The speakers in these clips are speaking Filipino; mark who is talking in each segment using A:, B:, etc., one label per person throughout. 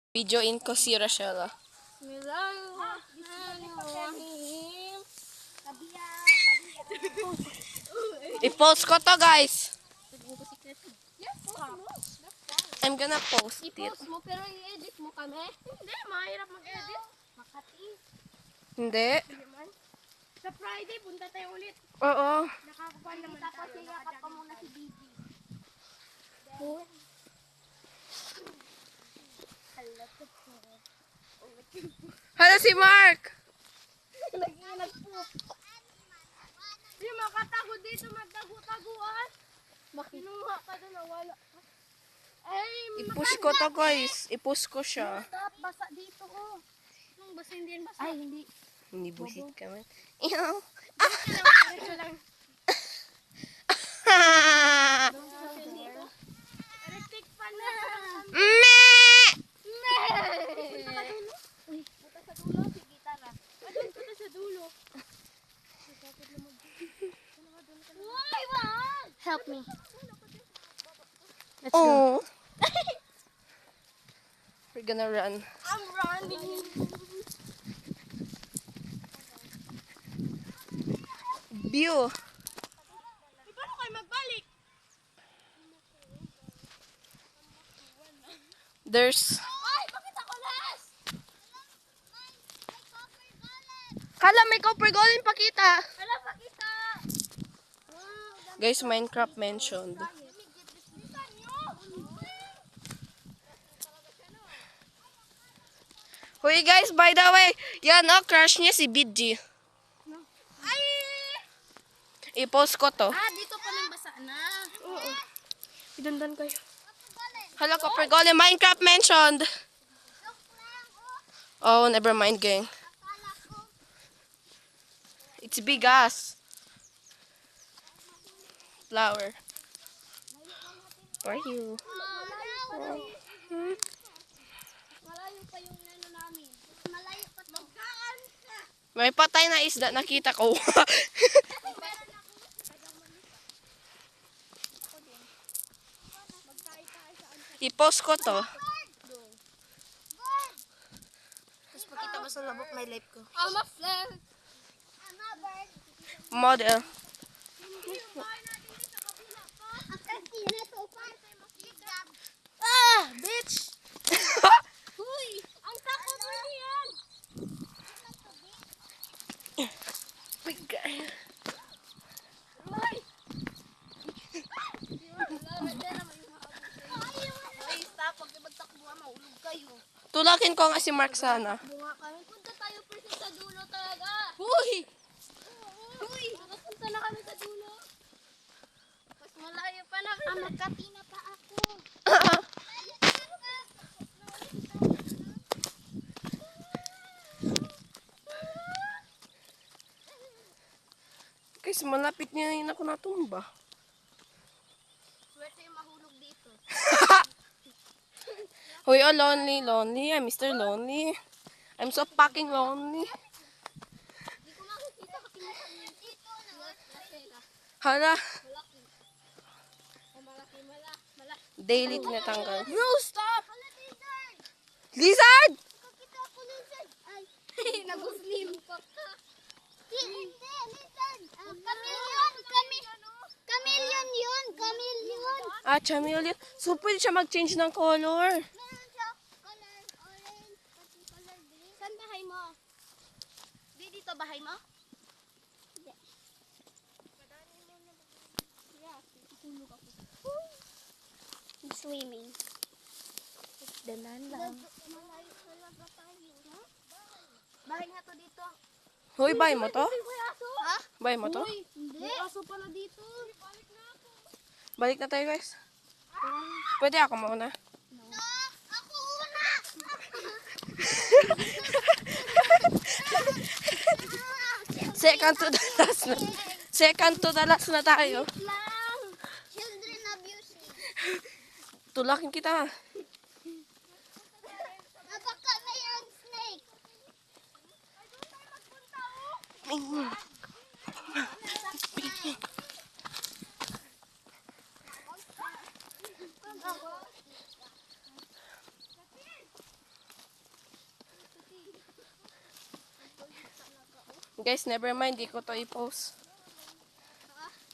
A: Video in ko si Rachel. I-post ko to, guys. I'm gonna post it.
B: I-post mo, pero i-edit mo kami. Hindi, mahirap mag-edit. Makati.
A: Hindi.
B: Sa Friday, punta tayo ulit.
A: Oo.
B: Nakakakuha naman tayo. Tapos iyakap ka muna si Bibi.
A: Hala si Mark!
B: Nag-poop. Di makatago dito, magtago-taguan. Kinuha ka doon, wala. Ay,
A: I-push ko to, guys. I-push ko siya.
B: stop, basa dito, oh. Nung basa, hindi yan basa. Ay, hindi.
A: Hindi busit ka man. Ew.
B: Diretso lang. Electric fan na.
A: Meh!
B: Punta ka dulo. Uy, punta sa dulo, si gitara. Adun, punta sa dulo. Uy, wag! Help me. Let's go.
A: Oh. We're gonna run.
B: I'm running.
A: View.
B: Paano kayo magbalik?
A: There's...
B: Ay, bakit ako last?
A: Kala may copper golden pakita.
B: Wala pa kita.
A: Guys, Minecraft mentioned. Hoy guys, by the way, yan oh, crush niya si BG.
B: Ay!
A: I-post ko to.
B: Dito pa nang basa na. Oo.
A: Idandan kayo. Hala, copper golden, Minecraft mentioned. Oh, never mind, gang. It's big ass. Flower. For you.
B: Malayo pa yung nano namin. Malayo pa to. Magkaan ka.
A: May patay na isda, nakita ko. I-post ko to.
B: Tapos pakita mo sa labok may life ko. I'm a flag. I'm a bird.
A: Model.
B: Bitch! Huy! Ang takot mo niyan! Ay! Ay, stop. Pag magtakbuhan, maulog kayo.
A: Tulakin ko nga si Mark sana.
B: Bunga kami. Punta tayo person sa dulo talaga. Huy! Huy! Punta na kami sa dulo. Mas malayo pa na. Magkatina pa ako.
A: Guys, malapit niya yun ako natumba.
B: Swerte yung mahulog dito.
A: Hoy, oh, lonely, lonely. I'm Mr. Lonely. I'm so fucking lonely.
B: Hindi ko makikita kasi mukha dito.
A: Hala,
B: Malaki. Malaki.
A: daily tinatanggal.
B: No, stop!
A: Lizard!
B: Kakita ako lizard. Ay. Nag-slim ka. Hindi, lizard. Chameleon. Chameleon yun. Chameleon.
A: Ah, chameleon. So, pwede siya mag-change ng color.
B: Meron siya color orange, pati color green. Saan bahay mo? Di dito bahay mo? Hindi. Tulog ako. Swimming. Danan lang. Malayo talaga tayo. Bahay nga to dito.
A: Hoy, buy mo to?
B: Ha?
A: Buy mo to?
B: Hindi. May aso pala dito. Balik na ako.
A: Balik na tayo, guys. Pwede ako mauna.
B: No, ako una.
A: Second to the last na. Second to the last na tayo.
B: Lang. Children abusing.
A: Tulakin kita.
B: Baka mayroong snake.
A: Guys, never mind. Di ko to i-post.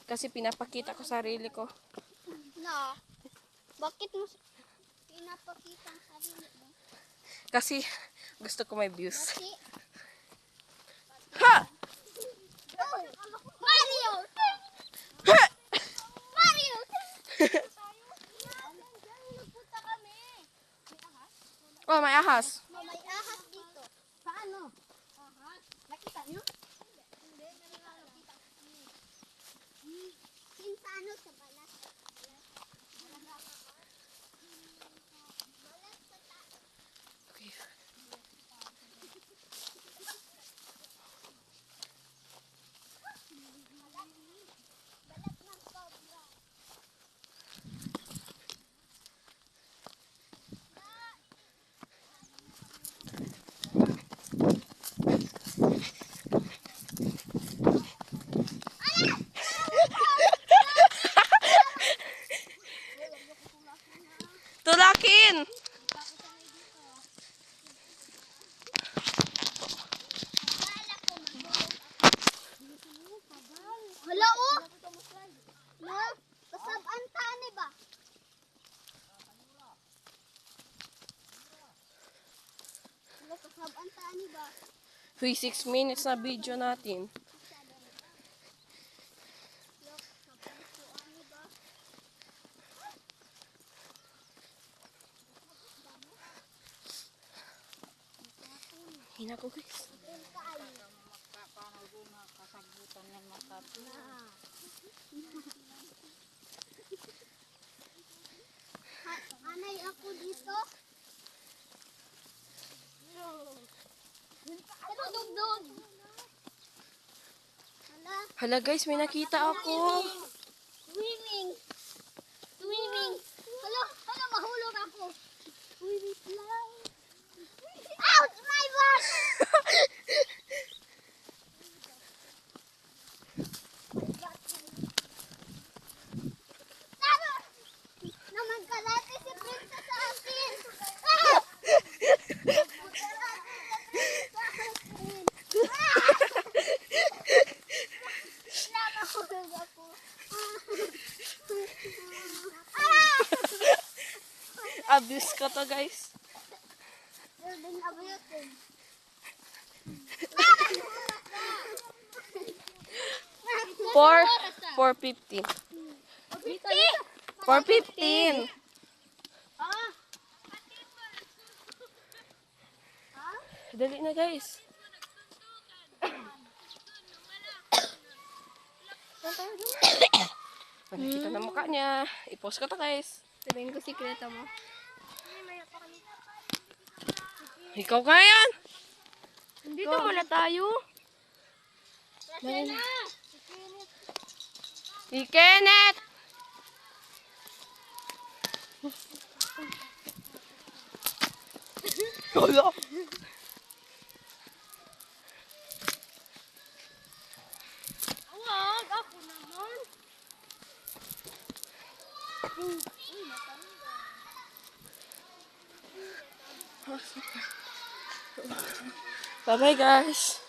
A: Kasi pinapakita ko sarili ko.
B: Na, bakit mo pinapakita ang sarili mo?
A: Kasi gusto ko may views.
B: Kasi,
A: Ha!
B: oh, Mario!
A: Ha!
B: Mario! Nagpunta kami.
A: Oh, may ahas.
B: May ahas dito. Paano? Ahas? Nakita niyo? Hindi, nakita. Sinsano sa balat.
A: Okay.
B: Balat ng cobra.
A: Tulakin!
B: Hala, oh! Na, kasabaan tani ba? Hala, kasabaan tani ba?
A: Uy, 6 minutes na video natin. Hina ko guys.
B: Anay ako dito. Ano dugdug? Hala,
A: Hala guys, may nakita ako.
B: swimming. Swimming. Hala, hala, mahulog ako. Swimming lang. Ouch, my butt! Tama! Naman kalate si Princess sa akin. Ah! Nakahulog ako.
A: Abuse ko to guys.
B: Building abutin.
A: 4:15. 4:15.
B: Ah,
A: Dali na guys. Nakita na mukha niya. I-post ko to guys.
B: sabihin ko sikreto mo.
A: Ikaw nga yan.
B: Dito muna tayo.
A: Kenneth! Wala.
B: Wag, ako naman.
A: Bye-bye guys.